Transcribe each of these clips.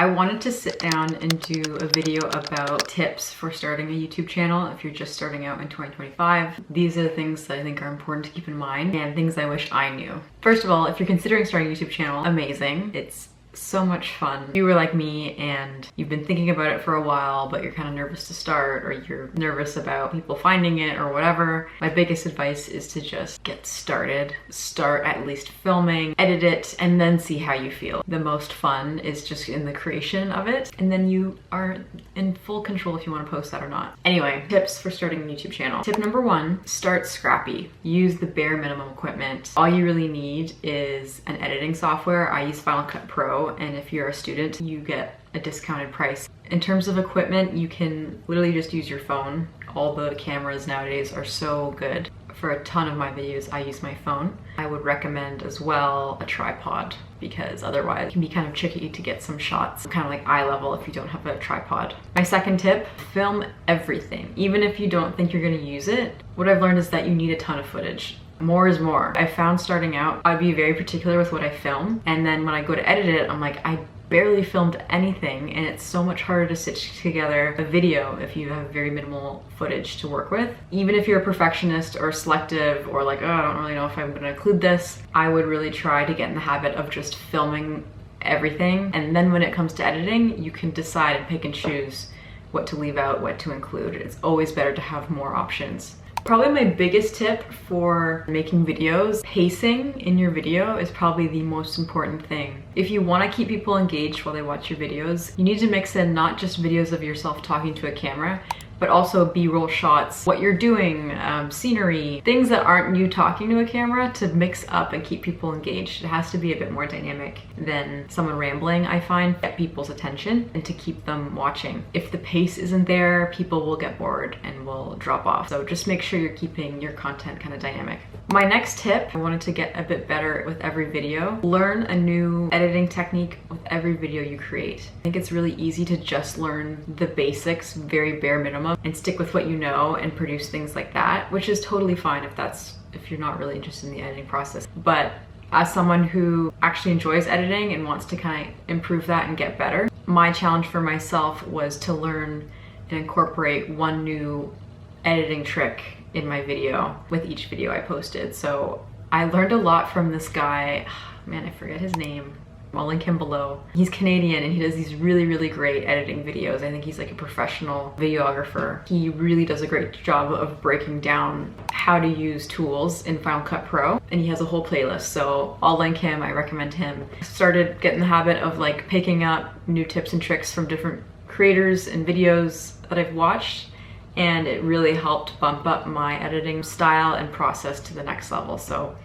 I wanted to sit down and do a video about tips for starting a YouTube channel if you're just starting out in 2025. These are the things that I think are important to keep in mind and things I wish I knew. First of all, if you're considering starting a YouTube channel, amazing. It's so much fun. If you were like me and you've been thinking about it for a while, but you're kind of nervous to start, or you're nervous about people finding it or whatever, my biggest advice is to just get started. Start at least filming, edit it, and then see how you feel. The most fun is just in the creation of it, and then you are in full control if you want to post that or not. Anyway, tips for starting a YouTube channel. Tip number 1, start scrappy. Use the bare minimum equipment. All you really need is an editing software. I use Final Cut Pro, and if you're a student, you get a discounted price. In terms of equipment, you can literally just use your phone. All the cameras nowadays are so good. For a ton of my videos, I use my phone. I would recommend as well a tripod, because otherwise it can be kind of tricky to get some shots, kind of like eye level if you don't have a tripod. My second tip, film everything. Even if you don't think you're gonna use it, what I've learned is that you need a ton of footage. More is more. I found starting out, I'd be very particular with what I film, and then when I go to edit it, I'm like, I barely filmed anything, and it's so much harder to stitch together a video if you have very minimal footage to work with. Even if you're a perfectionist or selective, or like, oh, I don't really know if I'm gonna include this, I would really try to get in the habit of just filming everything, and then when it comes to editing, you can decide and pick and choose what to leave out, what to include. It's always better to have more options. Probably my biggest tip for making videos, pacing in your video is probably the most important thing. If you want to keep people engaged while they watch your videos, you need to mix in not just videos of yourself talking to a camera, but also B-roll shots, what you're doing, scenery, things that aren't you talking to a camera, to mix up and keep people engaged. It has to be a bit more dynamic than someone rambling, I find, to get people's attention and to keep them watching. If the pace isn't there, people will get bored and will drop off. So just make sure you're keeping your content kind of dynamic. My next tip, I wanted to get a bit better with every video. Learn a new editing technique with every video you create. I think it's really easy to just learn the basics, very bare minimum, and stick with what you know and produce things like that, which is totally fine if you're not really interested in the editing process. But as someone who actually enjoys editing and wants to kind of improve that and get better, my challenge for myself was to learn and incorporate one new editing trick in my video with each video I posted. So I learned a lot from this guy, man, I forget his name. I'll link him below. He's Canadian and he does these really, really great editing videos. I think he's like a professional videographer. He really does a great job of breaking down how to use tools in Final Cut Pro, and he has a whole playlist. So I'll link him, I recommend him. Started getting the habit of like picking up new tips and tricks from different creators and videos that I've watched, and it really helped bump up my editing style and process to the next level. So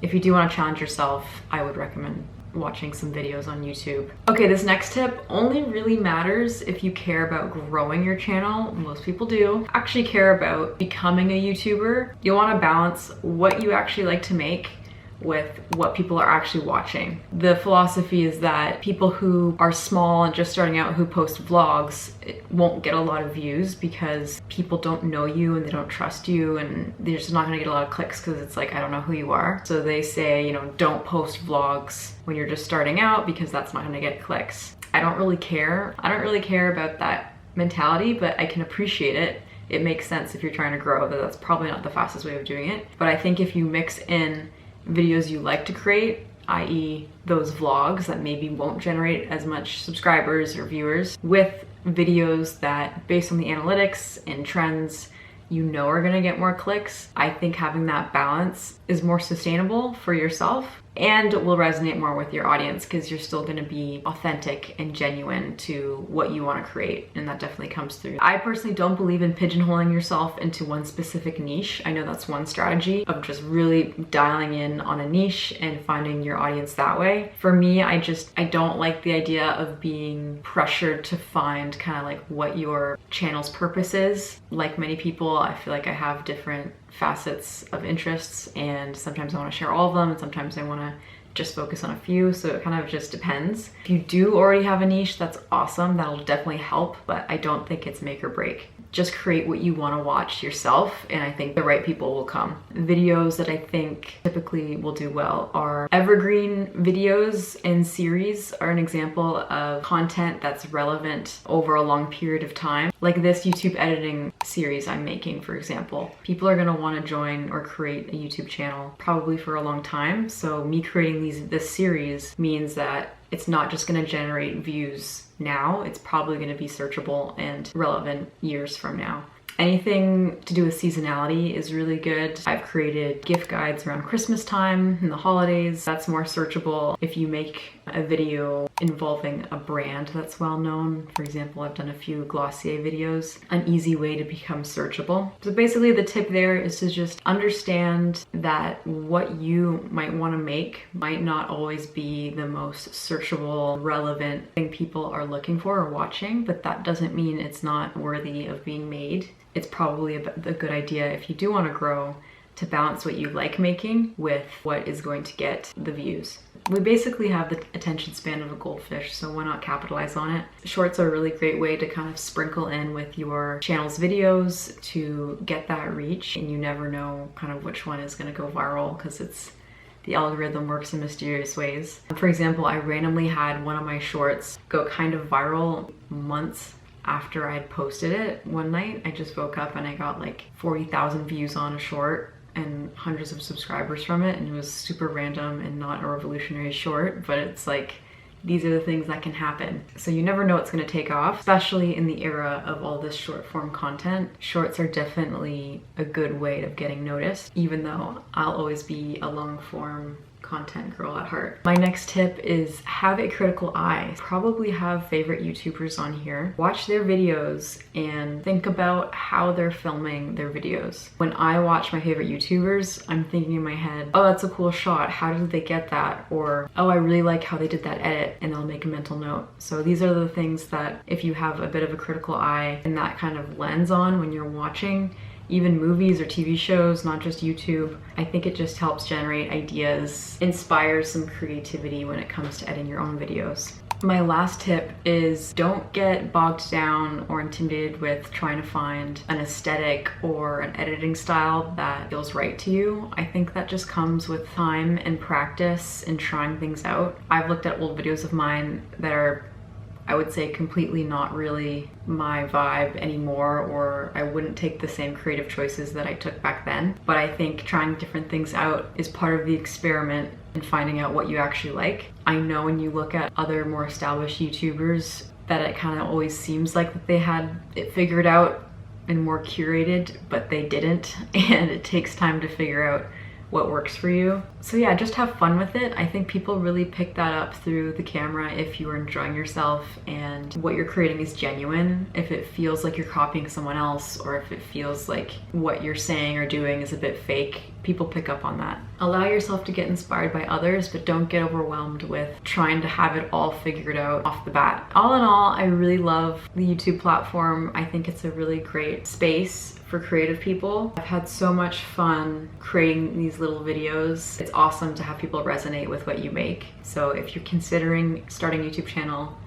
if you do want to challenge yourself, I would recommend watching some videos on YouTube. Okay, this next tip only really matters if you care about growing your channel. Most people do actually care about becoming a YouTuber. You'll want to balance what you actually like to make with what people are actually watching. The philosophy is that people who are small and just starting out who post vlogs, it won't get a lot of views because people don't know you and they don't trust you, and they're just not gonna get a lot of clicks because it's like, I don't know who you are. So they say, you know, don't post vlogs when you're just starting out because that's not gonna get clicks. I don't really care. I don't really care about that mentality, but I can appreciate it. It makes sense if you're trying to grow, that that's probably not the fastest way of doing it. But I think if you mix in videos you like to create, i.e. those vlogs that maybe won't generate as much subscribers or viewers, with videos that, based on the analytics and trends, you know are gonna get more clicks, I think having that balance is more sustainable for yourself and will resonate more with your audience because you're still gonna be authentic and genuine to what you wanna create, and that definitely comes through. I personally don't believe in pigeonholing yourself into one specific niche. I know that's one strategy of just really dialing in on a niche and finding your audience that way. For me, I don't like the idea of being pressured to find kind of like what your channel's purpose is. Like many people, I feel like I have different facets of interests, and sometimes I want to share all of them and sometimes I want to just focus on a few, so it kind of just depends. If you do already have a niche, that's awesome, that'll definitely help, but I don't think it's make or break. Just create what you want to watch yourself, and I think the right people will come. Videos that I think typically will do well are evergreen videos, and series are an example of content that's relevant over a long period of time. Like this YouTube editing series I'm making, for example. People are going to want to join or create a YouTube channel probably for a long time, so me creating this series means that it's not just going to generate views now, it's probably going to be searchable and relevant years from now. Anything to do with seasonality is really good. I've created gift guides around Christmas time and the holidays. That's more searchable. If you make a video involving a brand that's well known, for example, I've done a few Glossier videos, an easy way to become searchable. So basically the tip there is to just understand that what you might want to make might not always be the most searchable, relevant thing people are looking for or watching, but that doesn't mean it's not worthy of being made. It's probably a good idea if you do want to grow to balance what you like making with what is going to get the views. We basically have the attention span of a goldfish, so why not capitalize on it? Shorts are a really great way to kind of sprinkle in with your channel's videos to get that reach, and you never know kind of which one is going to go viral because the algorithm works in mysterious ways. For example, I randomly had one of my shorts go kind of viral months after I'd posted it. One night I just woke up and I got like 40,000 views on a short and hundreds of subscribers from it, and it was super random and not a revolutionary short, but it's like, these are the things that can happen. So you never know what's going to take off, especially in the era of all this short form content. Shorts are definitely a good way of getting noticed, even though I'll always be a long form content girl at heart. My next tip is have a critical eye. Probably have favorite YouTubers on here. Watch their videos and think about how they're filming their videos. When I watch my favorite YouTubers, I'm thinking in my head, oh, that's a cool shot. How did they get that? Or, oh, I really like how they did that edit, and I'll make a mental note. So these are the things that if you have a bit of a critical eye and that kind of lens on when you're watching, even movies or TV shows, not just YouTube, I think it just helps generate ideas, inspires some creativity when it comes to editing your own videos. My last tip is don't get bogged down or intimidated with trying to find an aesthetic or an editing style that feels right to you. I think that just comes with time and practice and trying things out. I've looked at old videos of mine that are, I would say, completely not really my vibe anymore, or I wouldn't take the same creative choices that I took back then. But I think trying different ththings out is part of the experiment and finding out what you actually like. I know when you look at other more established YouTubers that it kind of always seems like that they had it figured out and more curated, but they didn't, and it takes time to figure out what works for you. So yeah, just have fun with it. I think people really pick that up through the camera if you are enjoying yourself and what you're creating is genuine. If it feels like you're copying someone else, or if it feels like what you're saying or doing is a bit fake, people pick up on that. Allow yourself to get inspired by others, but don't get overwhelmed with trying to have it all figured out off the bat. All in all, I really love the YouTube platform. I think it's a really great space for creative people. I've had so much fun creating these little videos. It's awesome to have people resonate with what you make. So if you're considering starting a YouTube channel,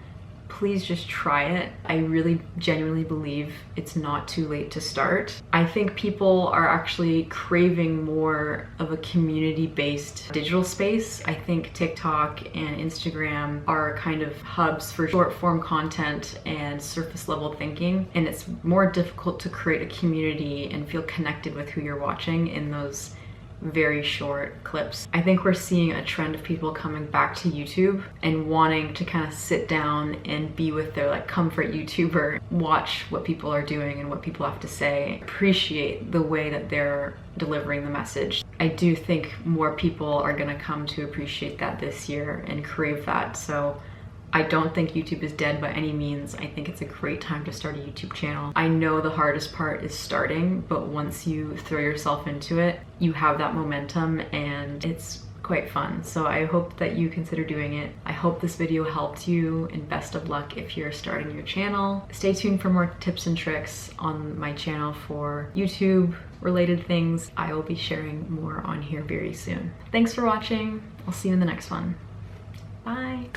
please just try it. I really genuinely believe it's not too late to start. I think people are actually craving more of a community-based digital space. I think TikTok and Instagram are kind of hubs for short form content and surface level thinking, and it's more difficult to create a community and feel connected with who you're watching in those very short clips. I think we're seeing a trend of people coming back to YouTube and wanting to kind of sit down and be with their like comfort YouTuber, watch what people are doing and what people have to say, appreciate the way that they're delivering the message. I do think more people are gonna come to appreciate that this year and crave that. So I don't think YouTube is dead by any means. I think it's a great time to start a YouTube channel. I know the hardest part is starting, but once you throw yourself into it, you have that momentum and it's quite fun. So I hope that you consider doing it. I hope this video helped you, and best of luck if you're starting your channel. Stay tuned for more tips and tricks on my channel for YouTube related things. I will be sharing more on here very soon. Thanks for watching. I'll see you in the next one. Bye.